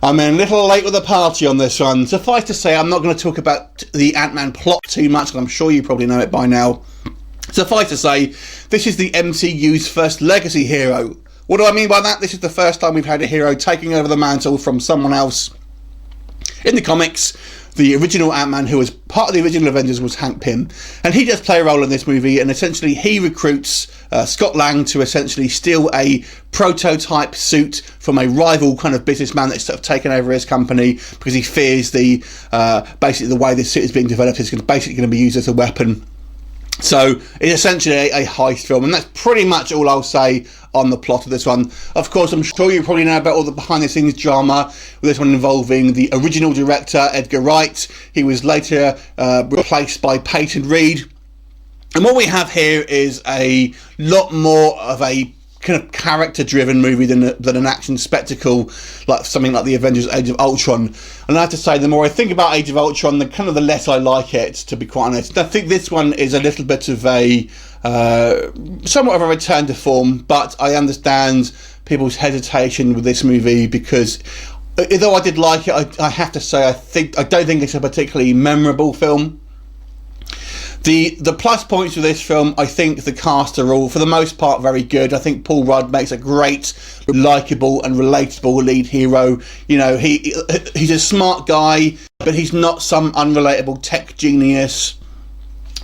I'm a little late with the party on this one. Suffice to say, I'm not going to talk about the Ant-Man plot too much, I'm sure you probably know it by now. Suffice to say, this is the MCU's first legacy hero. What do I mean by that? This is the first time we've had a hero taking over the mantle from someone else. In the comics, the original Ant-Man, who was part of the original Avengers, was Hank Pym, and he does play a role in this movie, and essentially he recruits Scott Lang to essentially steal a prototype suit from a rival kind of businessman that's sort of taken over his company, because he fears the basically the way this suit is being developed is basically going to be used as a weapon. So it's essentially a heist film, and that's pretty much all I'll say on the plot of this one. Of course, I'm sure you probably know about all the behind-the-scenes drama with this one involving the original director, Edgar Wright. He was later replaced by Peyton Reed. And what we have here is a lot more of a kind of character-driven movie than an action spectacle, like something like the Avengers Age of Ultron. And I have to say, the more I think about Age of Ultron, the less I like it, to be quite honest. I think this one is a little bit of a somewhat of a return to form, but I understand people's hesitation with this movie, because although I did like it, I have to say I don't think it's a particularly memorable film. The plus points of this film, I think the cast are all, for the most part, very good. I think Paul Rudd makes a great, likeable and relatable lead hero. You know, he's a smart guy, but he's not some unrelatable tech genius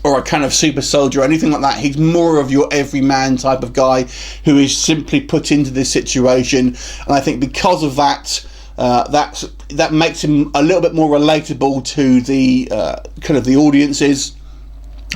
or a kind of super soldier or anything like that. He's more of your everyman type of guy who is simply put into this situation. And I think because of that, that makes him a little bit more relatable to the kind of the audiences.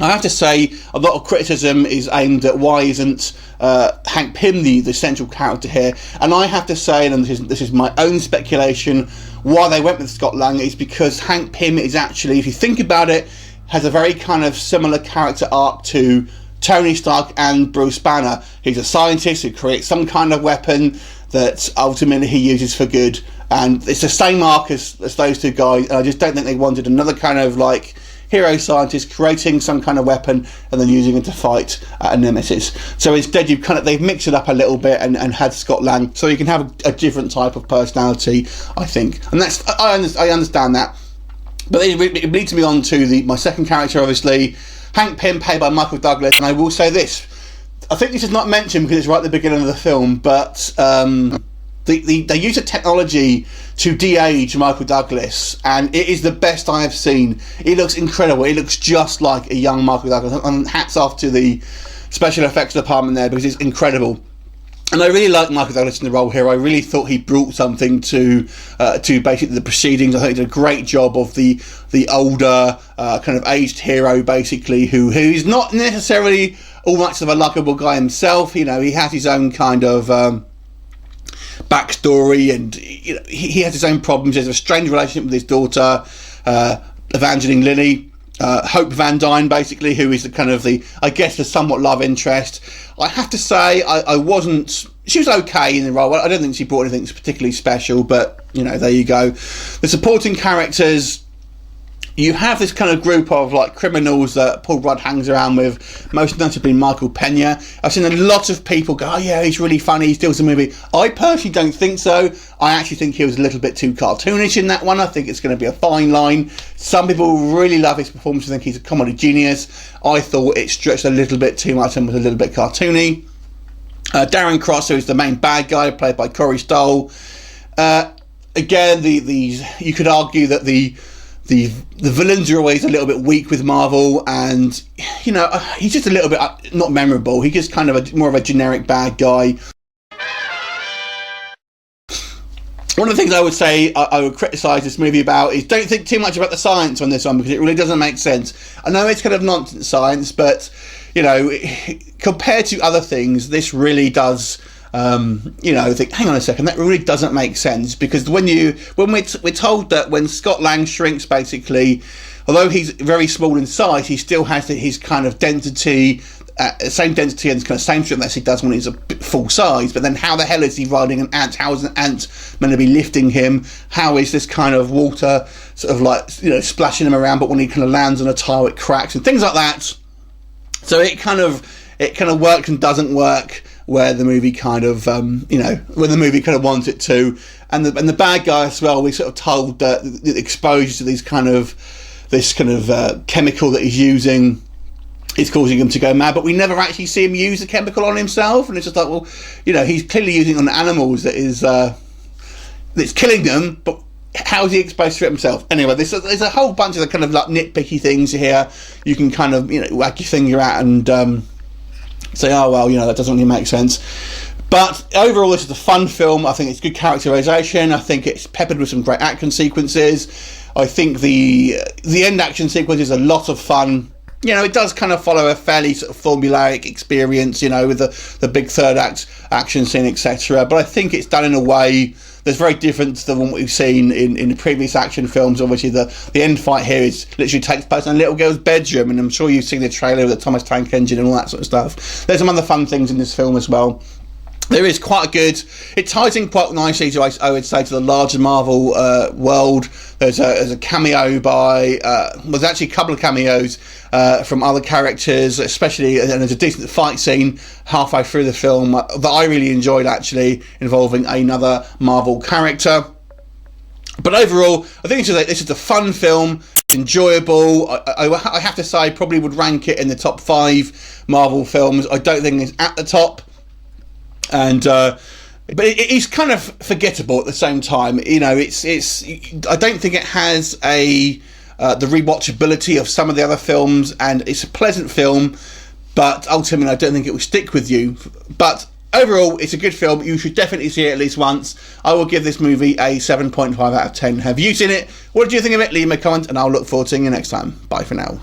I have to say, a lot of criticism is aimed at why isn't Hank Pym the central character here, and I have to say, and this is my own speculation, why they went with Scott Lang is because Hank Pym is actually, if you think about it, has a very kind of similar character arc to Tony Stark and Bruce Banner. He's a scientist who creates some kind of weapon that ultimately he uses for good, and it's the same arc as those two guys, and I just don't think they wanted another kind of like hero scientist creating some kind of weapon and then using it to fight a nemesis. So instead they've mixed it up a little bit and had Scott Lang, so you can have a different type of personality, I think. And that's I understand that. But it leads me on to my second character, obviously, Hank Pym, played by Michael Douglas. And I will say this, I think this is not mentioned because it's right at the beginning of the film, but they use a technology to de-age Michael Douglas, and it is the best I have seen. It looks incredible. It looks just like a young Michael Douglas, and hats off to the special effects department there, because it's incredible. And I really like Michael Douglas in the role here. I really thought he brought something to basically the proceedings. I think he did a great job of the older kind of aged hero, basically, who's not necessarily all much of a likable guy himself. You know, he has his own kind of backstory, and you know, he has his own problems. There's a strange relationship with his daughter, Evangeline Lilly, Hope Van Dyne, basically, who is the somewhat love interest. I have to say, she was okay in the role. I don't think she brought anything particularly special, but you know, there you go. The supporting characters, you have this kind of group of like criminals that Paul Rudd hangs around with, most notably Michael Pena. I've seen a lot of people go, oh yeah, he's really funny, he steals a movie. I personally don't think so. I actually think he was a little bit too cartoonish in that one. I think it's going to be a fine line. Some people really love his performance and think he's a comedy genius. I thought it stretched a little bit too much and was a little bit cartoony. Darren Cross, who is the main bad guy, played by Corey Stoll. Again, you could argue that the villains are always a little bit weak with Marvel, and you know, he's just a little bit not memorable. He's just kind of more of a generic bad guy. One of the things I would say I would criticise this movie about is don't think too much about the science on this one, because it really doesn't make sense. I know it's kind of nonsense science, but you know, compared to other things, this really does. You know, think, hang on a second, that really doesn't make sense, because when we're told that when Scott Lang shrinks, basically, although he's very small in size, he still has his kind of density, same density and kind of same strength as he does when he's a full size. But then how the hell is he riding an ant? How is an ant going to be lifting him? How is this kind of water sort of like, you know, splashing him around, but when he kind of lands on a tile it cracks and things like that? So it kind of works and doesn't work where the movie kind of, where the movie kind of wants it to. And the bad guy as well, we sort of told that the exposure to this kind of chemical that he's using is causing him to go mad, but we never actually see him use the chemical on himself, and it's just like, well, he's clearly using it on animals that's killing them, but how is he exposed to it himself? Anyway, there's a whole bunch of the kind of like nitpicky things here. You can kind of whack your finger at and say, oh well, that doesn't really make sense. But overall, this is a fun film. I think it's good characterization. I think it's peppered with some great action sequences. I think the end action sequence is a lot of fun. It does kind of follow a fairly sort of formulaic experience, with the big third act action scene, etc. But I think it's done in a way that's very different to the one we've seen in the previous action films. Obviously, the end fight here literally takes place in a little girl's bedroom, and I'm sure you've seen the trailer with the Thomas Tank Engine and all that sort of stuff. There's some other fun things in this film as well. There is quite a good... It ties in quite nicely, I would say, to the larger Marvel world. There's a cameo by... there's actually a couple of cameos from other characters, especially... And there's a decent fight scene halfway through the film that I really enjoyed, actually, involving another Marvel character. But overall, I think this is a fun film, enjoyable. I have to say, I probably would rank it in the top 5 Marvel films. I don't think it's at the top. And but it is kind of forgettable at the same time. It's I don't think it has the rewatchability of some of the other films, and it's a pleasant film, but ultimately I don't think it will stick with you. But overall, it's a good film. You should definitely see it at least once. I will give this movie a 7.5 out of 10. Have you seen it? What did you think of it? Leave me a comment, and I'll look forward to seeing you next time. Bye for now.